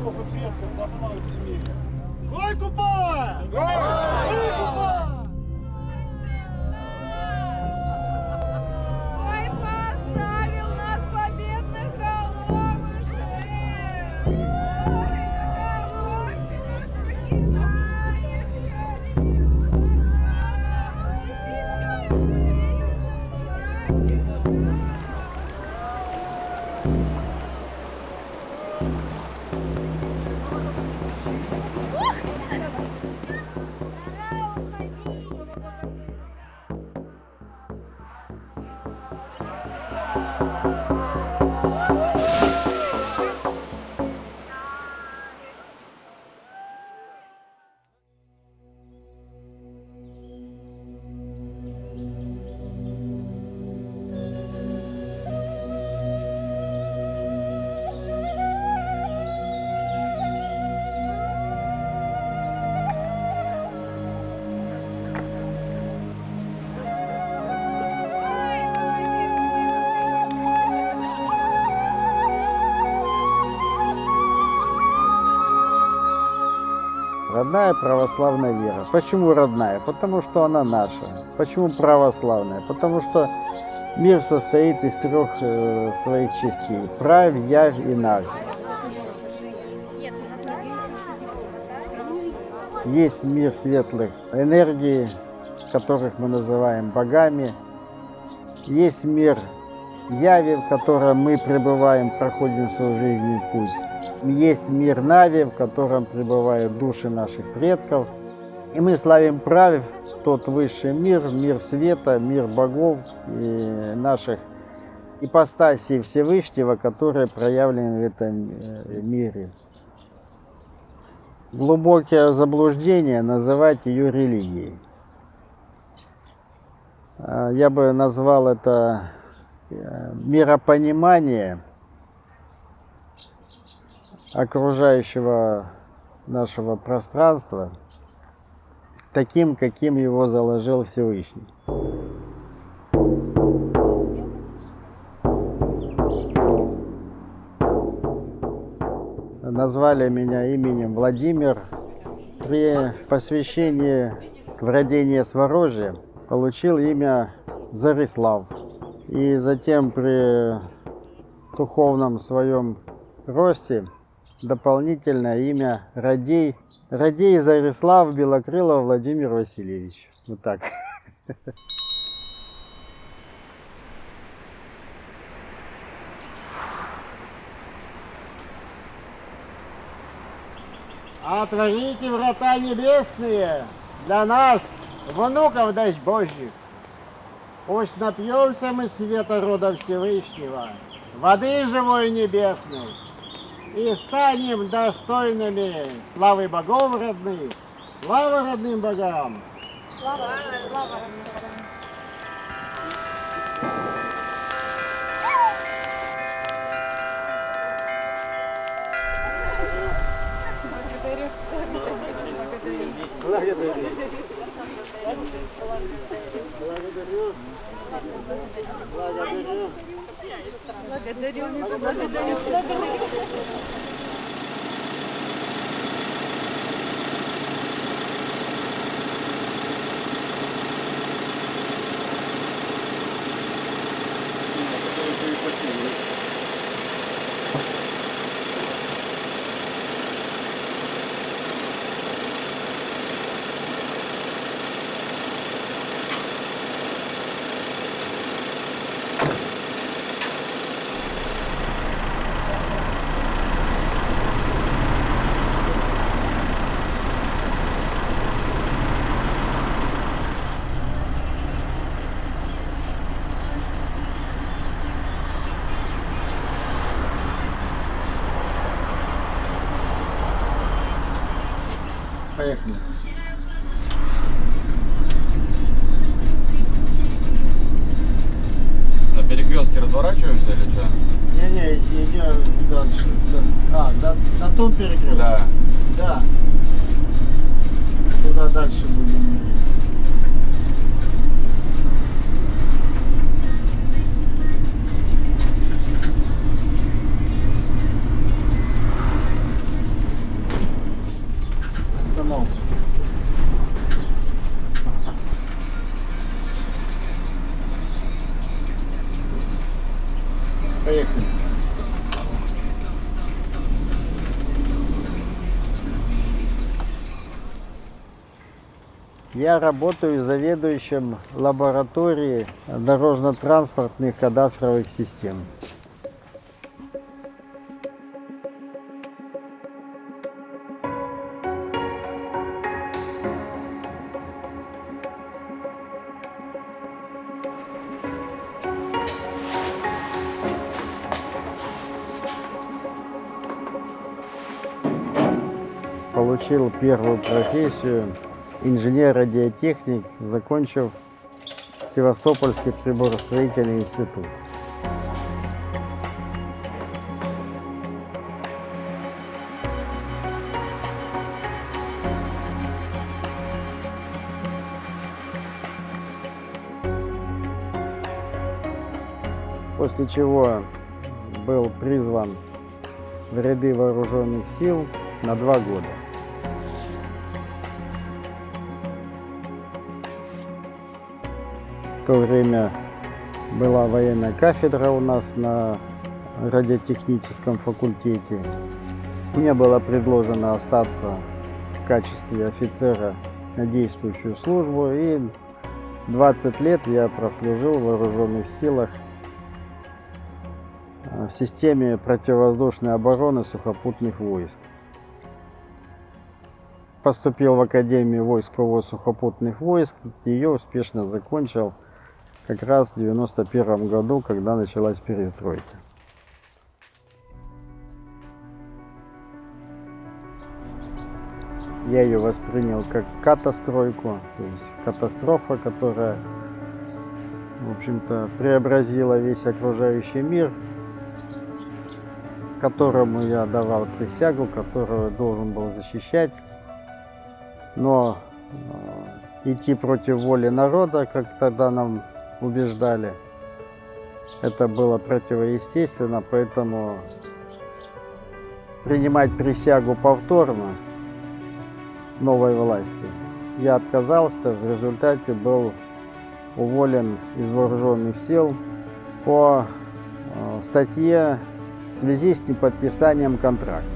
отцов и предков на славу всемирия. Гой Купала! Гой Купала! Ой, поставил нас победных голубушек! Ой, каково ж ты нас покидаешь, я Родная православная вера. Почему родная? Потому что она наша. Почему православная? Потому что мир состоит из трех своих частей. Правь, явь и навь. Есть мир светлых энергий, которых мы называем богами. Есть мир яви, в котором мы пребываем, проходим свой жизненный путь. Есть мир Нави, в котором пребывают души наших предков. И мы славим Правь, тот высший мир, мир света, мир богов и наших ипостасей Всевышнего, которые проявлены в этом мире. Глубокое заблуждение называть ее религией. Я бы назвал это миропонимание окружающего нашего пространства таким, каким его заложил Всевышний. Назвали меня именем Владимир. При посвящении в родение Сворожье получил имя Зарислав. И затем при духовном своем росте дополнительное имя Радей. Радей Зарислав Белокрылов Владимир Васильевич. Вот так. Отворите врата небесные для нас, внуков дач Божьих. Пусть напьемся мы света рода Всевышнего, воды живой небесной, и станем достойными славы богов родных. Слава родным богам! Слава, слава. Благодарю. Благодарю. Поехали. На перекрестке разворачиваемся или что? Не-не, идем дальше. На том перекрестке? Да. Да. Туда дальше будем идти. Поехали. Я работаю заведующим лаборатории дорожно-транспортных кадастровых систем. Получил первую профессию инженер-радиотехник, закончив Севастопольский приборостроительный институт. После чего был призван в ряды вооруженных сил на 2 года. В то время была военная кафедра у нас на радиотехническом факультете. Мне было предложено остаться в качестве офицера на действующую службу, и 20 лет я прослужил в вооруженных силах в системе противовоздушной обороны сухопутных войск. Поступил в Академию войск сухопутных войск, ее успешно закончил как раз в 1991 году, когда началась перестройка. Я ее воспринял как катастройку, то есть катастрофа, которая, в общем-то, преобразила весь окружающий мир, которому я давал присягу, которую должен был защищать. Но идти против воли народа, как тогда нам убеждали, это было противоестественно, поэтому принимать присягу повторно новой власти я отказался, в результате был уволен из вооруженных сил по статье в связи с неподписанием контракта.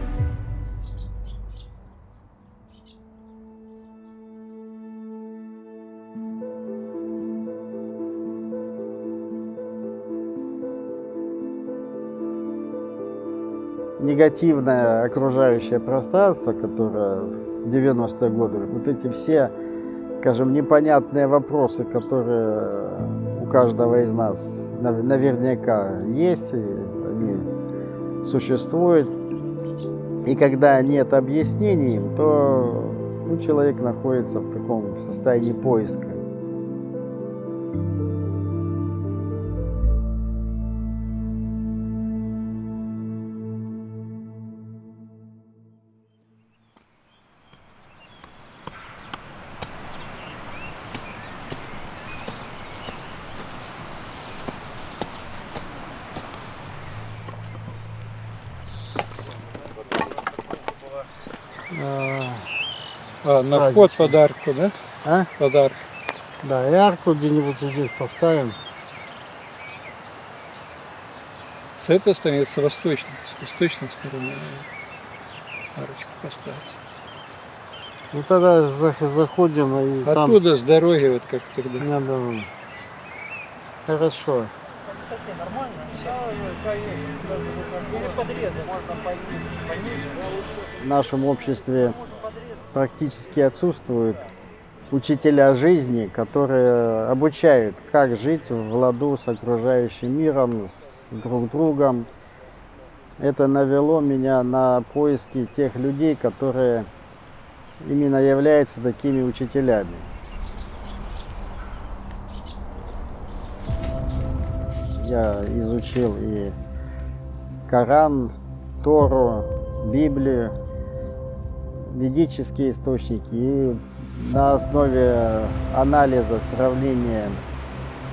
Негативное окружающее пространство, которое в 90-е годы, вот эти все, скажем, непонятные вопросы, которые у каждого из нас наверняка есть, они существуют, и когда нет объяснений, то человек находится в таком состоянии поиска. На вход подарку, да? А? Подарок. Да, и арку где-нибудь здесь поставим. С этой стороны, с восточной стороны арочку поставить. Ну тогда заходим и Оттуда с дороги, вот как тогда. там надо. Хорошо. В нашем обществе практически отсутствуют учителя жизни, которые обучают, как жить в ладу с окружающим миром, с друг другом. Это навело меня на поиски тех людей, которые именно являются такими учителями. Я изучил и Коран, Тору, Библию, ведические источники, и на основе анализа, сравнения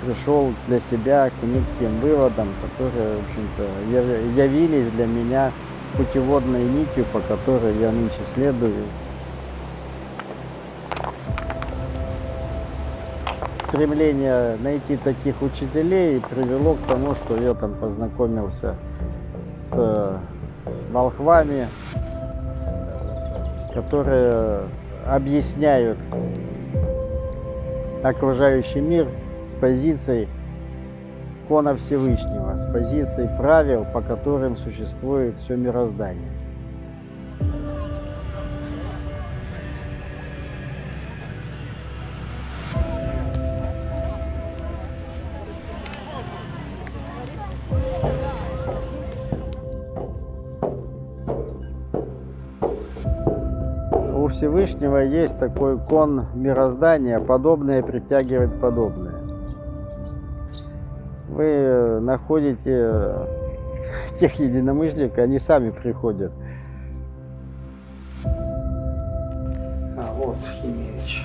пришел для себя к неким выводам, которые, в общем-то, явились для меня путеводной нитью, по которой я нынче следую. С стремление найти таких учителей привело к тому, что я там познакомился с волхвами, которые объясняют окружающий мир с позицией кона Всевышнего, с позицией правил, по которым существует все мироздание. У Всевышнего есть такой кон мироздания, подобное притягивает подобное. Вы находите тех единомышленников, они сами приходят. Вот Химевич.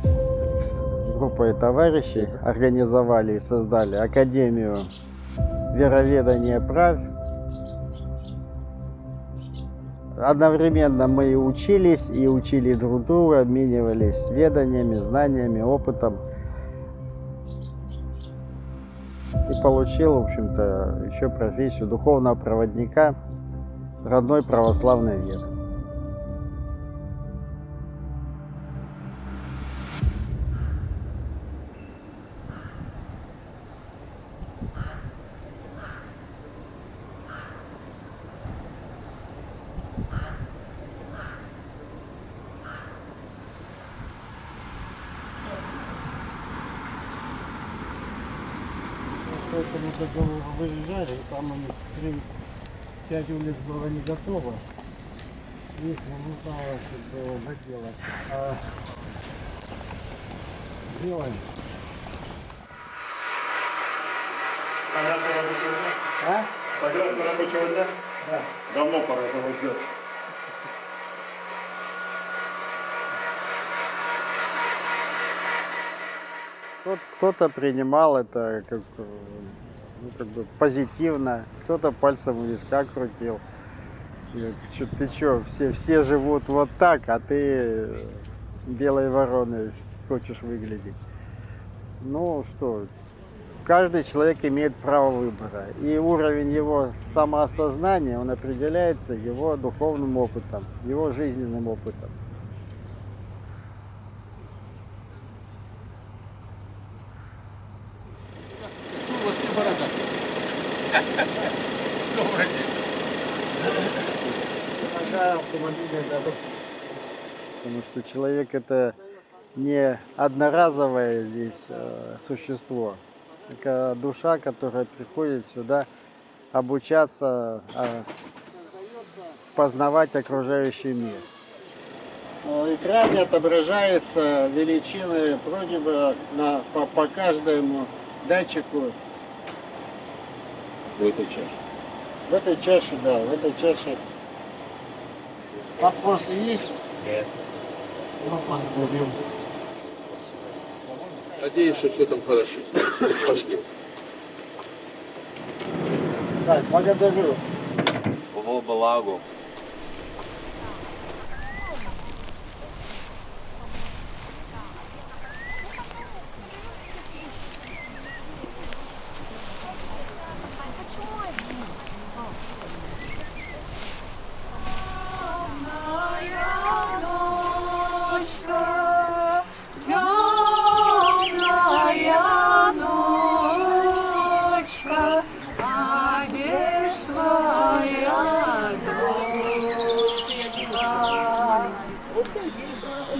С группой товарищей организовали и создали Академию вероведания правь. Одновременно мы и учились, и учили друг друга, обменивались веданиями, знаниями, опытом. И получил, в общем-то, еще профессию духовного проводника родной православной веры. Поэтому, когда мы выезжали, там они 5 улиц было не готово. Их не знала, что доделать. А делаем. А? Поград на рабочего дня? Да. Давно пора завозиться. Кто-то принимал это как, как бы позитивно, кто-то пальцем у виска крутил. Ты чё, все живут вот так, а ты белой вороной хочешь выглядеть. Ну что, каждый человек имеет право выбора. И уровень его самоосознания, он определяется его духовным опытом, его жизненным опытом. Добрый день. Потому что человек это не одноразовое здесь существо. Это душа, которая приходит сюда обучаться, познавать окружающий мир. В экране отображается величины вроде бы по каждому датчику. В этой чаше. В этой чаше, да, в этой чаше. Вопросы есть? Нет. Ну, благодарю. Надеюсь, что все там хорошо. Пошли. Так, благодарю. Во благо.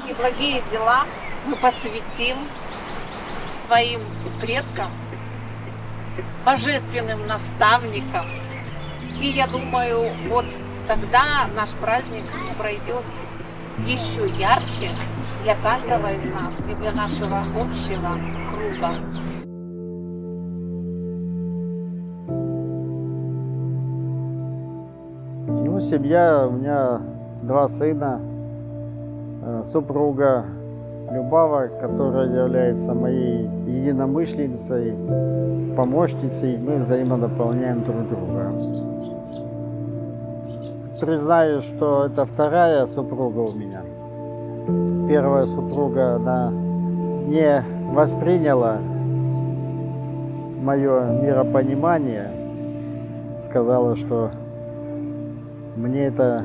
И благие дела мы посвятим своим предкам, божественным наставникам. И я думаю, вот тогда наш праздник пройдет еще ярче для каждого из нас и для нашего общего круга. Ну, семья, у меня 2 сына, супруга Любава, которая является моей единомышленницей, помощницей. Мы взаимодополняем друг друга. Признаю, что это 2-я супруга у меня. 1-я супруга, она не восприняла мое миропонимание, сказала, что мне это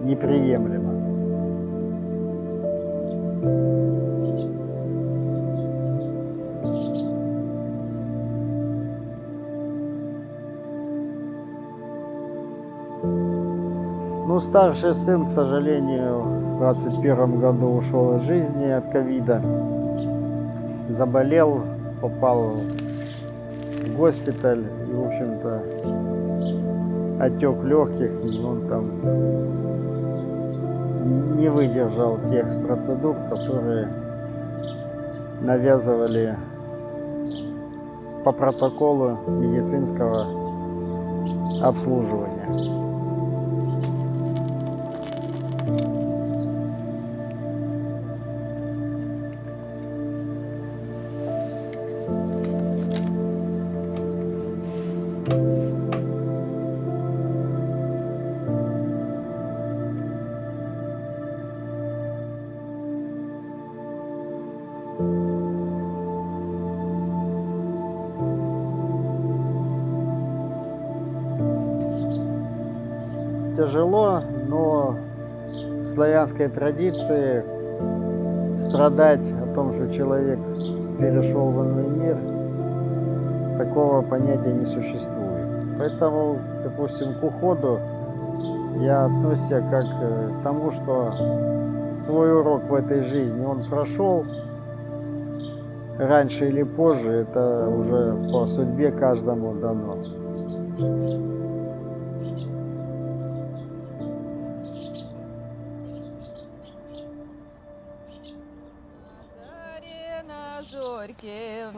неприемлемо. Ну, старший сын, к сожалению, в 2021 году ушел из жизни от ковида. Заболел, попал в госпиталь и, в общем-то, отек легких, и он там не выдержал тех процедур, которые навязывали по протоколу медицинского обслуживания. Тяжело, но в славянской традиции страдать о том, что человек перешел в иной мир, такого понятия не существует. Поэтому, допустим, к уходу я отношусь как к тому, что свой урок в этой жизни он прошел, раньше или позже, это уже по судьбе каждому дано.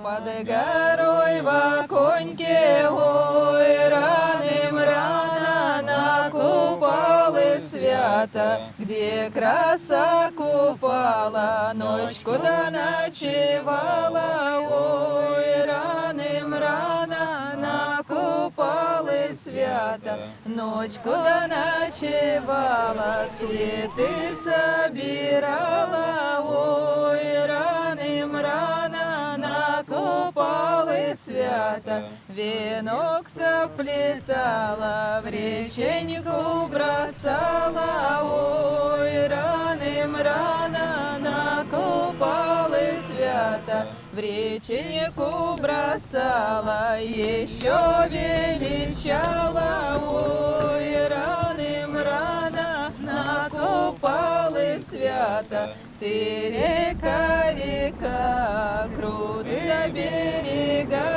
Под горой в оконьке ой, ранним рано на купалы свято, где краса купала, ночку да ночевала, ой, ранним рано на купалы свято, ночку да ночевала, цветы собирала, ой, ранним рано на купалы свято, венок соплетала, в реченьку бросала, ой, ранним рано на купалы свято, в реченьку бросала, еще величала, ой, ранним рано на купалы свято, ты река, река, круты до берега,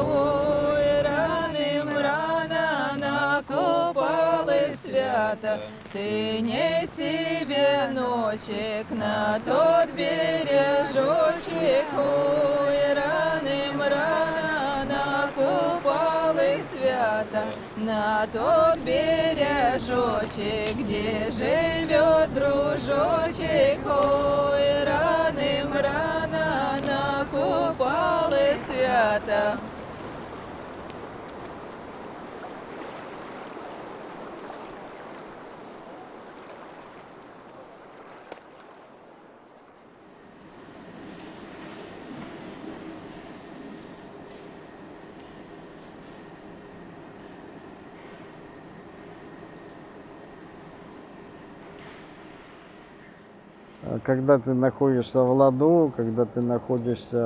ой, ранним рано на купалы свято, ты не себе ночек на тот бережочек, ой, ранним рано на купалы свято, на тот бережочек, где живет дружочек, ой, ранним рано на купалы свято. Когда ты находишься в ладу, когда ты находишься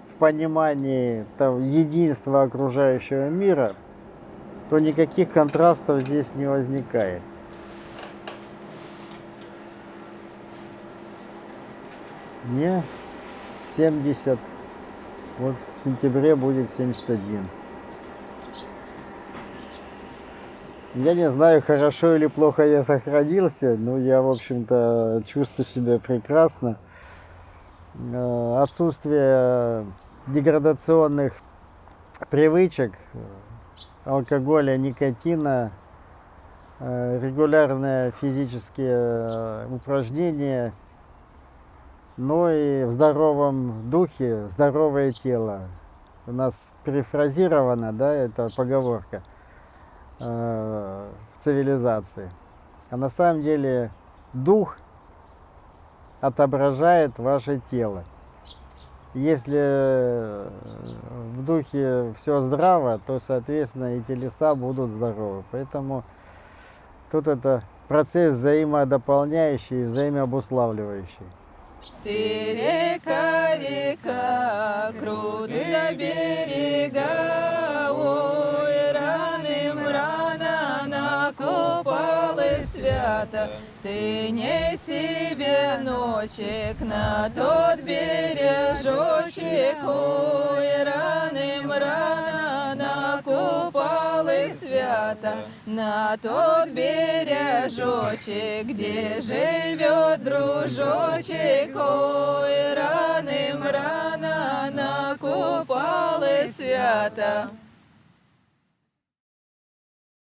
в понимании единства окружающего мира, то никаких контрастов здесь не возникает. Мне 70, вот в сентябре будет 71. Я не знаю, хорошо или плохо я сохранился, но я, в общем-то, чувствую себя прекрасно. Отсутствие деградационных привычек, алкоголя, никотина, регулярные физические упражнения, но и в здоровом духе здоровое тело. У нас перефразирована, да, эта поговорка в цивилизации. А на самом деле дух отображает ваше тело. если в духе все здраво, то, соответственно, и телеса будут здоровы. Поэтому тут это процесс взаимодополняющий, взаимообуславливающий. Ты река, река, крутый до берега, ой, раным рано накопалась свято. Ты не себе ночек на тот бережочек, ой, раным рано накопалась свято. На тот бережочек, где живет дружочек, ой, раным рано накопалась свято.